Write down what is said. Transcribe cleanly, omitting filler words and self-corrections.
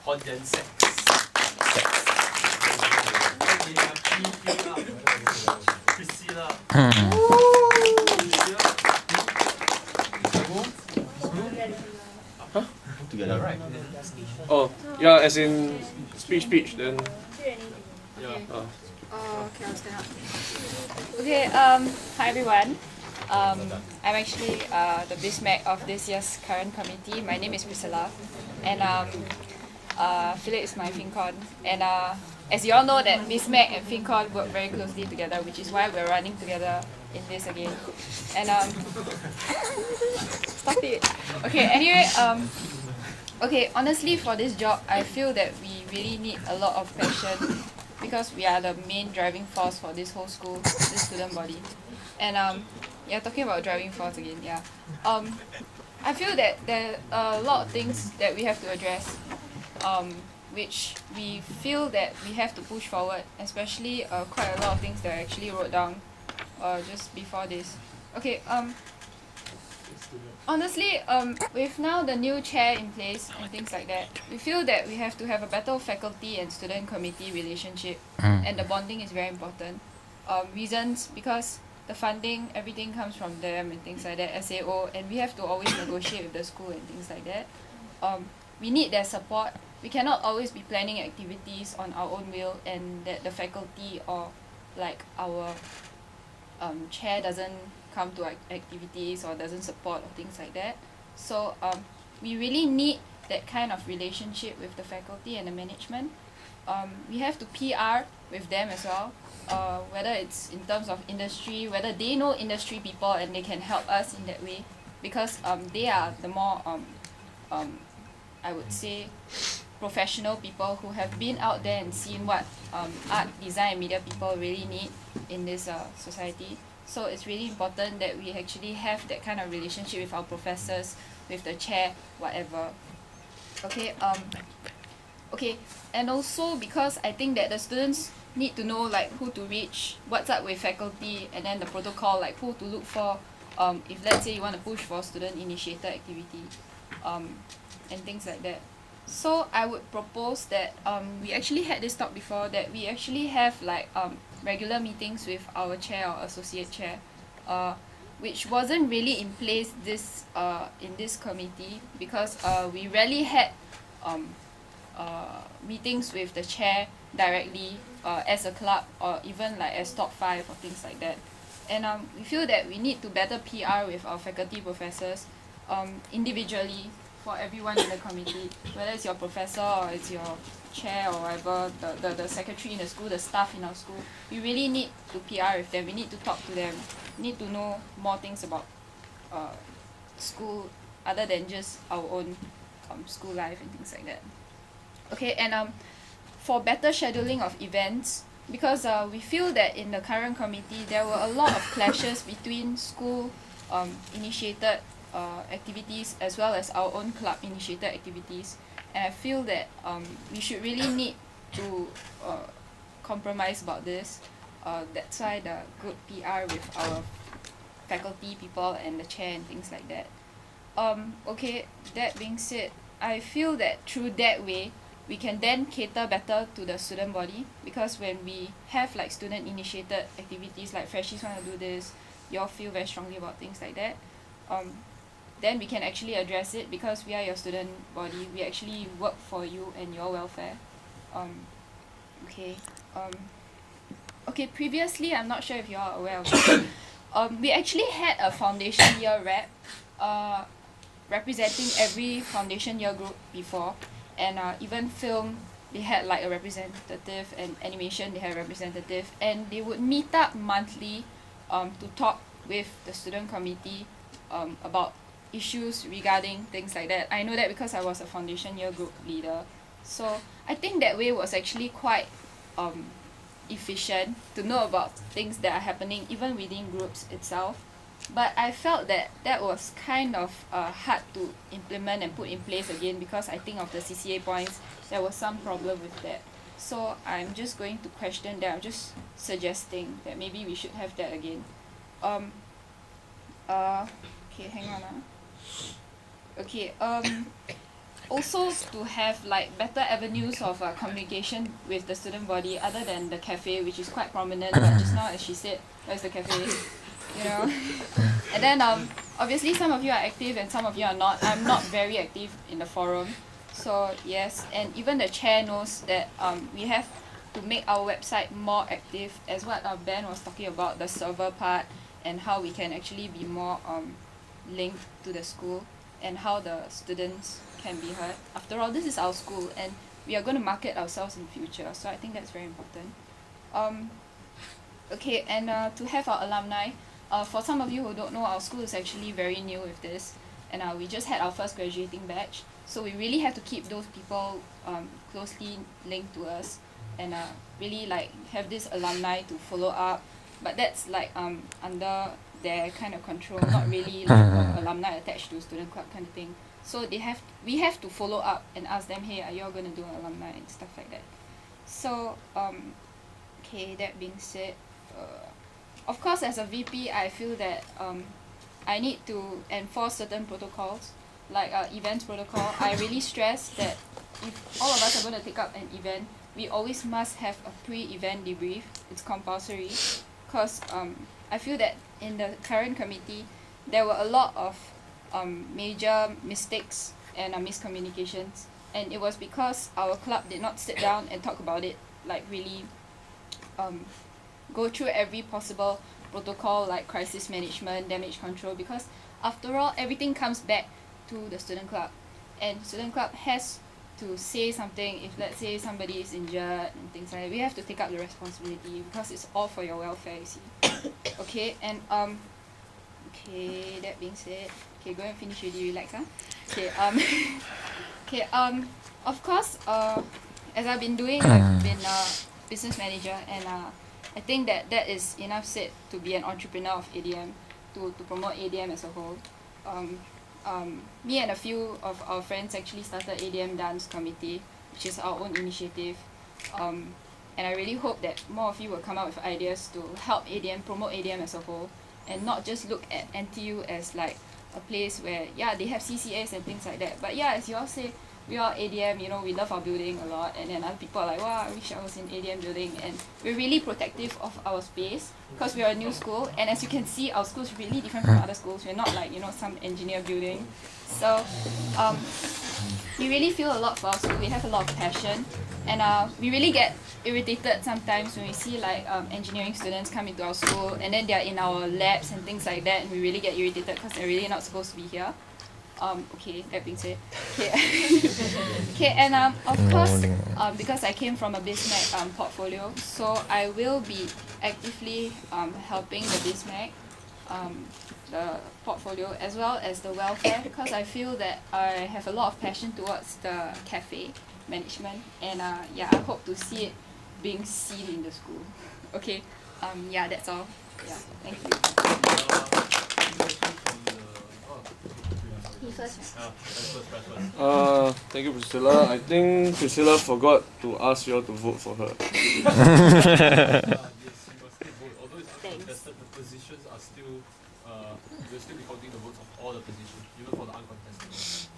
Content sex. Huh? Together, right? Oh, yeah, as in speech then. Yeah. Okay, I'll stand up. Okay, hi everyone. I'm actually the BISMAC of this year's current committee. My name is Priscilla, and Philip is my FinCon. And as you all know, that BISMAC and FinCon work very closely together, which is why we're running together in this again. And stop it. Okay, anyway, okay, honestly, for this job, I feel that we really need a lot of passion because we are the main driving force for this whole school, this student body. And yeah, talking about driving force again, yeah. I feel that there are a lot of things that we have to address, which we feel that we have to push forward, especially quite a lot of things that I actually wrote down just before this. Okay, honestly, with now the new chair in place and things like that, we feel that we have to have a better faculty and student committee relationship, and the bonding is very important. Reasons, because the funding, everything comes from them and things like that, SAO, and we have to always negotiate with the school and things like that. We need their support. We cannot always be planning activities on our own will, and that the faculty or like our chair doesn't come to activities or doesn't support or things like that. So we really need that kind of relationship with the faculty and the management. We have to PR with them as well, whether it's in terms of industry, whether they know industry people and they can help us in that way, because they are the more I would say professional people who have been out there and seen what art, design and media people really need in this society. So it's really important that we actually have that kind of relationship with our professors, with the chair, whatever. Okay, okay, and also because I think that the students need to know like who to reach, what's up with faculty, and then the protocol, like who to look for if let's say you want to push for student initiated activity, and things like that. So I would propose that we actually had this talk before, that we actually have like regular meetings with our chair or associate chair, which wasn't really in place this in this committee, because we rarely had meetings with the chair directly as a club, or even like as top 5 or things like that. And we feel that we need to better PR with our faculty professors individually for everyone in the committee, whether it's your professor or it's your chair or whatever, the secretary in the school, the staff in our school. We really need to PR with them, we need to talk to them, we need to know more things about school other than just our own school life and things like that. Okay, and for better scheduling of events, because we feel that in the current committee there were a lot of clashes between school initiated activities as well as our own club initiated activities, and I feel that we should really need to compromise about this. That's why the good PR with our faculty people and the chair and things like that. Okay, that being said, I feel that through that way we can then cater better to the student body, because when we have like student initiated activities, like freshies want to do this, you all feel very strongly about things like that, then we can actually address it, because we are your student body, we actually work for you and your welfare. Okay, okay, previously, I'm not sure if you are aware of this, we actually had a foundation year rep representing every foundation year group before, and even film, they had like a representative, and animation, they had a representative, and they would meet up monthly to talk with the student committee about issues regarding things like that. I know that because I was a foundation year group leader. So I think that way was actually quite efficient to know about things that are happening even within groups itself. But I felt that that was kind of hard to implement and put in place again, because I think of the CCA points, there was some problem with that. So I'm just going to question that. I'm just suggesting that maybe we should have that again. Okay, hang on. Okay, also to have like better avenues of communication with the student body other than the cafe, which is quite prominent, but just now as she said, where's the cafe? You know. And then obviously some of you are active and some of you are not. I'm not very active in the forum. So yes, and even the chair knows that we have to make our website more active, as what Ben was talking about, the server part and how we can actually be more linked to the school and how the students can be heard. After all, this is our school and we are going to market ourselves in the future, so I think that's very important. Okay, and to have our alumni, for some of you who don't know, our school is actually very new with this, and we just had our first graduating batch, so we really have to keep those people closely linked to us and really like have this alumni to follow up, but that's like under their kind of control, not really like alumni attached to student club kind of thing. So we have to follow up and ask them, hey, are you all going to do an alumni and stuff like that. So okay, that being said, of course as a VP I feel that I need to enforce certain protocols, like events protocol. I really stress that if all of us are going to take up an event, we always must have a pre-event debrief. It's compulsory, because I feel that in the current committee there were a lot of major mistakes and miscommunications, and it was because our club did not sit down and talk about it, like really go through every possible protocol like crisis management, damage control, because after all everything comes back to the student club, and student club has to say something if let's say somebody is injured and things like that. We have to take up the responsibility because it's all for your welfare, you see. Okay, and okay, that being said, okay, go and finish already, relax, huh? Okay, okay, of course, as I've been doing, I've been a business manager, and I think that is enough said to be an entrepreneur of ADM, to promote ADM as a whole. Me and a few of our friends actually started ADM Dance Committee, which is our own initiative, and I really hope that more of you will come up with ideas to help ADM, promote ADM as a whole, and not just look at NTU as like a place where, yeah, they have CCAs and things like that, but yeah, as you all say, we are ADM, you know, we love our building a lot, and then other people are like, wow, I wish I was in ADM building, and we're really protective of our space because we are a new school, and as you can see, our school is really different from other schools. We're not like, you know, some engineer building. So we really feel a lot for our school. We have a lot of passion, and we really get irritated sometimes when we see like engineering students come into our school and then they're in our labs and things like that, and we really get irritated because they're really not supposed to be here. Okay, that being said, okay, okay, and of course, because I came from a BizMac portfolio, so I will be actively helping the BizMac, the portfolio, as well as the welfare, because I feel that I have a lot of passion towards the cafe management, and yeah, I hope to see it being seen in the school. Okay, yeah, that's all. Yeah, thank you. Thank you, Priscilla. I think Priscilla forgot to ask you all to vote for her. Yes, you must still vote. Although it's uncontested, the positions are still, we'll still be counting the votes of all the positions, even for the uncontested.